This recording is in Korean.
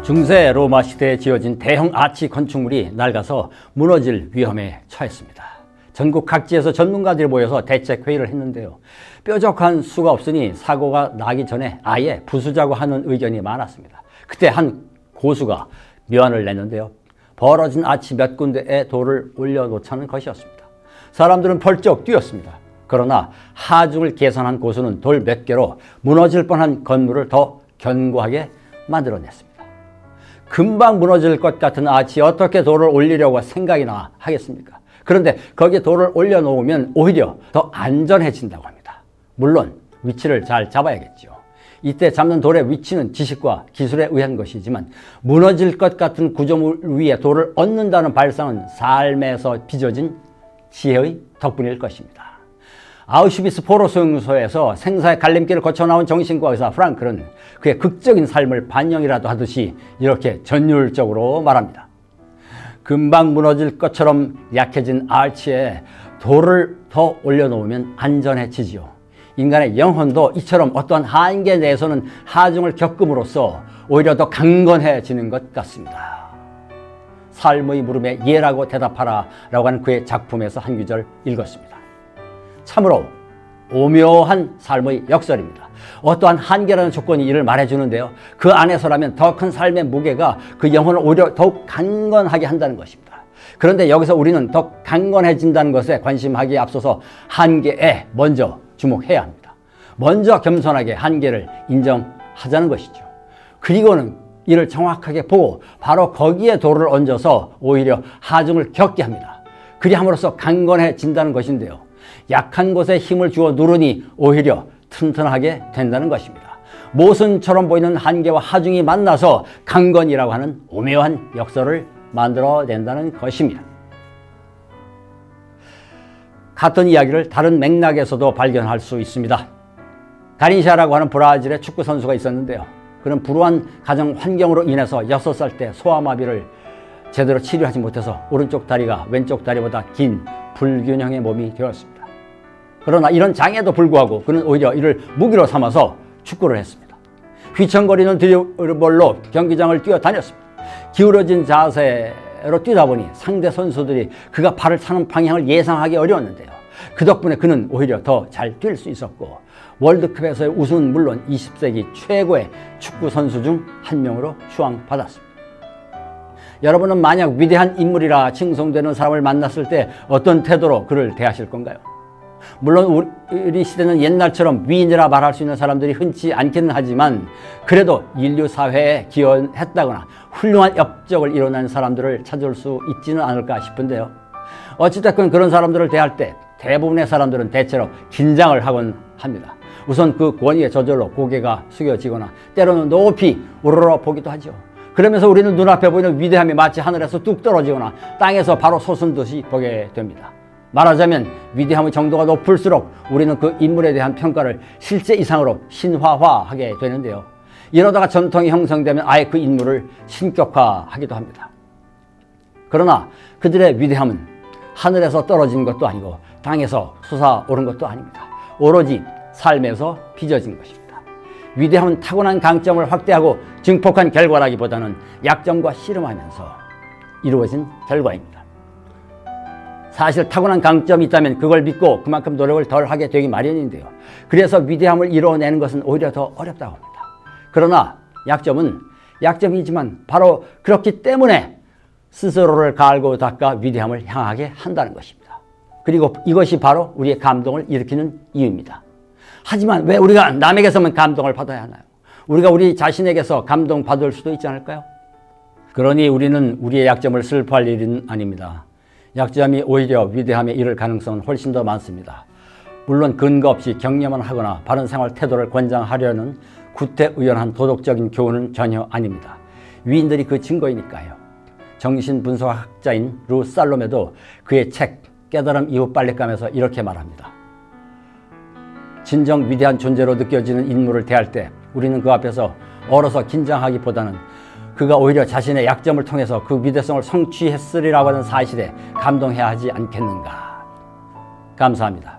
중세 로마 시대에 지어진 대형 아치 건축물이 낡아서 무너질 위험에 처했습니다. 전국 각지에서 전문가들이 모여서 대책회의를 했는데요. 뾰족한 수가 없으니 사고가 나기 전에 아예 부수자고 하는 의견이 많았습니다. 그때 한 고수가 묘안을 냈는데요. 벌어진 아치 몇 군데에 돌을 올려놓자는 것이었습니다. 사람들은 벌쩍 뛰었습니다. 그러나 하중을 계산한 고수는 돌 몇 개로 무너질 뻔한 건물을 더 견고하게 만들어냈습니다. 금방 무너질 것 같은 아치에 어떻게 돌을 올리려고 생각이나 하겠습니까? 그런데 거기에 돌을 올려놓으면 오히려 더 안전해진다고 합니다. 물론 위치를 잘 잡아야겠죠. 이때 잡는 돌의 위치는 지식과 기술에 의한 것이지만 무너질 것 같은 구조물 위에 돌을 얹는다는 발상은 삶에서 빚어진 지혜의 덕분일 것입니다. 아우슈비츠 포로 수용소에서 생사의 갈림길을 거쳐 나온 정신과 의사 프랑클은 그의 극적인 삶을 반영이라도 하듯이 이렇게 전율적으로 말합니다. 금방 무너질 것처럼 약해진 아치에 돌을 더 올려놓으면 안전해지지요. 인간의 영혼도 이처럼 어떠한 한계 내에서는 하중을 겪음으로써 오히려 더 강건해지는 것 같습니다. 삶의 물음에 예라고 대답하라 라고 하는 그의 작품에서 한 구절 읽었습니다. 참으로 오묘한 삶의 역설입니다. 어떠한 한계라는 조건이 이를 말해주는데요. 그 안에서라면 더 큰 삶의 무게가 그 영혼을 오히려 더욱 강건하게 한다는 것입니다. 그런데 여기서 우리는 더 강건해진다는 것에 관심하기에 앞서서 한계에 먼저 주목해야 합니다. 먼저 겸손하게 한계를 인정하자는 것이죠. 그리고는 이를 정확하게 보고 바로 거기에 돌을 얹어서 오히려 하중을 겪게 합니다. 그리함으로써 강건해진다는 것인데요. 약한 곳에 힘을 주어 누르니 오히려 튼튼하게 된다는 것입니다. 모순처럼 보이는 한계와 하중이 만나서 강건이라고 하는 오묘한 역설을 만들어낸다는 것입니다. 같은 이야기를 다른 맥락에서도 발견할 수 있습니다. 가린샤라고 하는 브라질의 축구 선수가 있었는데요. 그는 불우한 가정 환경으로 인해서 6살 때 소아마비를 제대로 치료하지 못해서 오른쪽 다리가 왼쪽 다리보다 긴 불균형의 몸이 되었습니다. 그러나 이런 장애도 불구하고 그는 오히려 이를 무기로 삼아서 축구를 했습니다. 휘청거리는 드리블로 경기장을 뛰어다녔습니다. 기울어진 자세로 뛰다 보니 상대 선수들이 그가 발을 차는 방향을 예상하기 어려웠는데요. 그 덕분에 그는 오히려 더 잘 뛸 수 있었고 월드컵에서의 우승은 물론 20세기 최고의 축구 선수 중 한 명으로 추앙받았습니다. 여러분은 만약 위대한 인물이라 칭송되는 사람을 만났을 때 어떤 태도로 그를 대하실 건가요? 물론 우리 시대는 옛날처럼 위인이라 말할 수 있는 사람들이 흔치 않기는 하지만 그래도 인류 사회에 기여했다거나 훌륭한 업적을 이뤄낸 사람들을 찾을 수 있지는 않을까 싶은데요. 어찌됐건 그런 사람들을 대할 때 대부분의 사람들은 대체로 긴장을 하곤 합니다. 우선 그 권위에 저절로 고개가 숙여지거나 때로는 높이 우러러 보기도 하죠. 그러면서 우리는 눈앞에 보이는 위대함이 마치 하늘에서 뚝 떨어지거나 땅에서 바로 솟은 듯이 보게 됩니다. 말하자면 위대함의 정도가 높을수록 우리는 그 인물에 대한 평가를 실제 이상으로 신화화하게 되는데요. 이러다가 전통이 형성되면 아예 그 인물을 신격화하기도 합니다. 그러나 그들의 위대함은 하늘에서 떨어진 것도 아니고 땅에서 솟아오른 것도 아닙니다. 오로지 삶에서 빚어진 것입니다. 위대함은 타고난 강점을 확대하고 증폭한 결과라기보다는 약점과 씨름하면서 이루어진 결과입니다. 사실 타고난 강점이 있다면 그걸 믿고 그만큼 노력을 덜 하게 되기 마련인데요. 그래서 위대함을 이뤄내는 것은 오히려 더 어렵다고 합니다. 그러나 약점은 약점이지만 바로 그렇기 때문에 스스로를 갈고 닦아 위대함을 향하게 한다는 것입니다. 그리고 이것이 바로 우리의 감동을 일으키는 이유입니다. 하지만 왜 우리가 남에게서만 감동을 받아야 하나요? 우리가 우리 자신에게서 감동받을 수도 있지 않을까요? 그러니 우리는 우리의 약점을 슬퍼할 일은 아닙니다. 약점이 오히려 위대함에 이를 가능성은 훨씬 더 많습니다. 물론 근거 없이 격려만 하거나 바른 생활 태도를 권장하려는 구태의연한 도덕적인 교훈은 전혀 아닙니다. 위인들이 그 증거이니까요. 정신분석학자인 루 살로메도 그의 책 깨달음 이후 빨랫감에서 이렇게 말합니다. 진정 위대한 존재로 느껴지는 인물을 대할 때 우리는 그 앞에서 얼어서 긴장하기보다는 그가 오히려 자신의 약점을 통해서 그 위대성을 성취했으리라고 하는 사실에 감동해야 하지 않겠는가. 감사합니다.